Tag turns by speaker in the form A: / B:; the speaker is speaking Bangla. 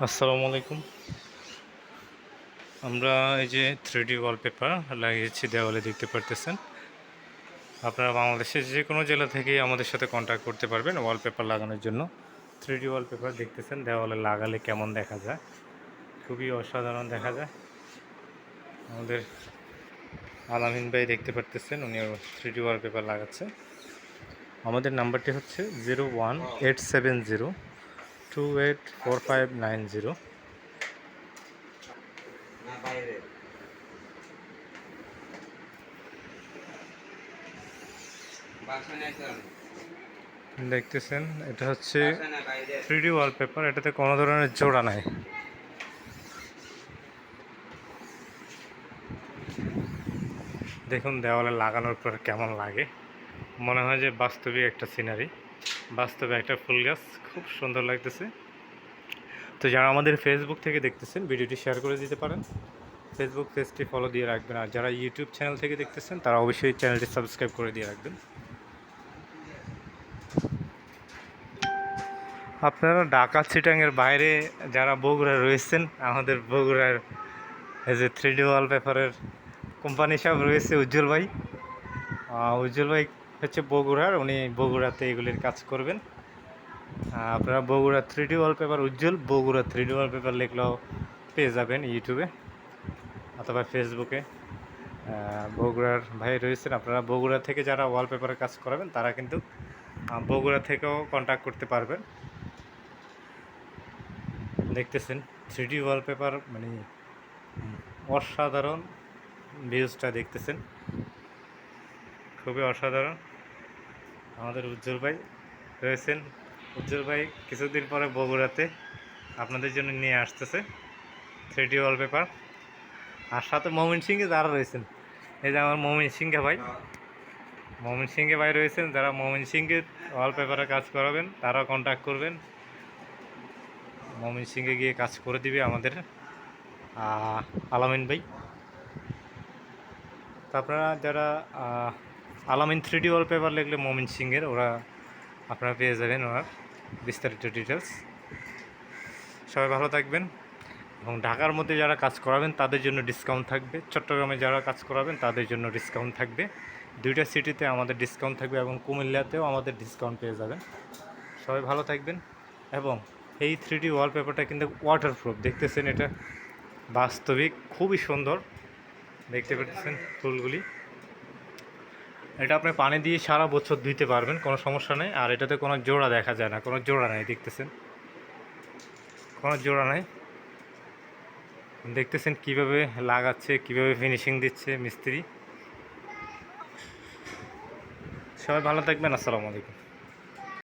A: আসসালামু আলাইকুম। আমরা এই যে 3D ওয়ালপেপার লাগিয়েছি দেওয়ালে, দেখতে পারতেছেন। আপনারা বাংলাদেশের যে কোনো জেলা থেকেই আমাদের সাথে কন্ট্যাক্ট করতে পারবেন ওয়ালপেপার লাগানোর জন্য। 3D ওয়ালপেপার দেখতেছেন দেওয়ালে লাগালে কেমন দেখা যায়, খুবই অসাধারণ দেখা যায়। আমাদের আলামিন ভাই দেখতে পারতেছেন, উনিও 3D ওয়ালপেপার লাগাচ্ছে। আমাদের নাম্বারটি হচ্ছে 01-870-284590। দেখতেছেন এটা হচ্ছে 3D ওয়ালপেপার, এটাতে কোনো ধরনের জোড়া নাই। দেখুন দেওয়ালে লাগানোর পর কেমন লাগে, মনে হয় যে বাস্তবিক একটা সিনারি, বাস্তবে একটা ফুল গাছ, খুব সুন্দর লাগতেছে। তো যারা আমাদের ফেসবুক থেকে দেখতেছেন ভিডিওটি শেয়ার করে দিতে পারেন, ফেসবুক পেজটি ফলো দিয়ে রাখবেন। আর যারা ইউটিউব চ্যানেল থেকে দেখতেছেন তারা অবশ্যই চ্যানেলটি সাবস্ক্রাইব করে দিয়ে রাখবেন। আপনারা ঢাকা চিটাংয়ের বাইরে যারা বগুড়া রয়েছেন, আমাদের বগুড়ার এই যে 3D ওয়ালপেপারের কোম্পানি সাহেব রয়েছে উজ্জ্বল ভাই। উজ্জ্বল ভাই হচ্ছে বগুড়ার, উনি বগুড়াতে এগুলির কাজ করবেন। আপনারা বগুড়া 3D ওয়ালপেপার উজ্জ্বল, বগুড়া 3D ওয়ালপেপার লিখলেও পেয়ে যাবেন ইউটিউবে অথবা ফেসবুকে। বগুড়ার ভাই রয়েছেন, আপনারা বগুড়া থেকে যারা ওয়ালপেপারের কাজ করাবেন তারা কিন্তু বগুড়া থেকেও কন্ট্যাক্ট করতে পারবেন। দেখতেছেন 3D ওয়ালপেপার মানে অসাধারণ, ভিউজটা দেখতেছেন খুবই অসাধারণ। আমাদের উজ্জ্বল ভাই রয়েছেন, উজ্জ্বল ভাই কিছুদিন পরে বগুড়াতে আপনাদের জন্য নিয়ে আসতেছে 3D ওয়ালপেপার। আর সাথে ময়মনসিংহে যারা রয়েছেন, এই যে আমার ময়মনসিংহে ভাই, ময়মনসিংহে ভাই রয়েছেন, যারা ময়মনসিংহের ওয়ালপেপারে কাজ করাবেন তারা কন্ট্যাক্ট করবেন। ময়মনসিংহে গিয়ে কাজ করে দিবে আমাদের আলামিন ভাই। তো আপনারা যারা আলামিন 3D ওয়ালপেপার লিখলে ময়মনসিংহের, ওরা আপনারা পেয়ে যাবেন ওনার বিস্তারিত ডিটেলস। সবাই ভালো থাকবেন। এবং ঢাকার মধ্যে যারা কাজ করাবেন তাদের জন্য ডিসকাউন্ট থাকবে, চট্টগ্রামে যারা কাজ করাবেন তাদের জন্য ডিসকাউন্ট থাকবে। দুইটা সিটিতে আমাদের ডিসকাউন্ট থাকবে এবং কুমিল্লাতেও আমাদের ডিসকাউন্ট পেয়ে যাবেন। সবাই ভালো থাকবেন। এবং এই 3D ওয়ালপেপারটা কিন্তু ওয়াটারপ্রুফ, দেখতেছেন এটা বাস্তবিক খুবই সুন্দর, দেখতে পাচ্ছেন ফুলগুলি। এটা আপনি পানি দিয়ে সারা বছর ধুইতে পারবেন, কোনো সমস্যা নেই। আর এটাতে কোনো জোড়া দেখা যায় না, কোনো জোড়া নাই, দেখতেছেন কোনো জোড়া নাই। দেখতেছেন কিভাবে লাগাচ্ছে, কিভাবে ফিনিশিং দিচ্ছে মিস্ত্রি। সবাই ভালো থাকবেন, আসসালামু আলাইকুম।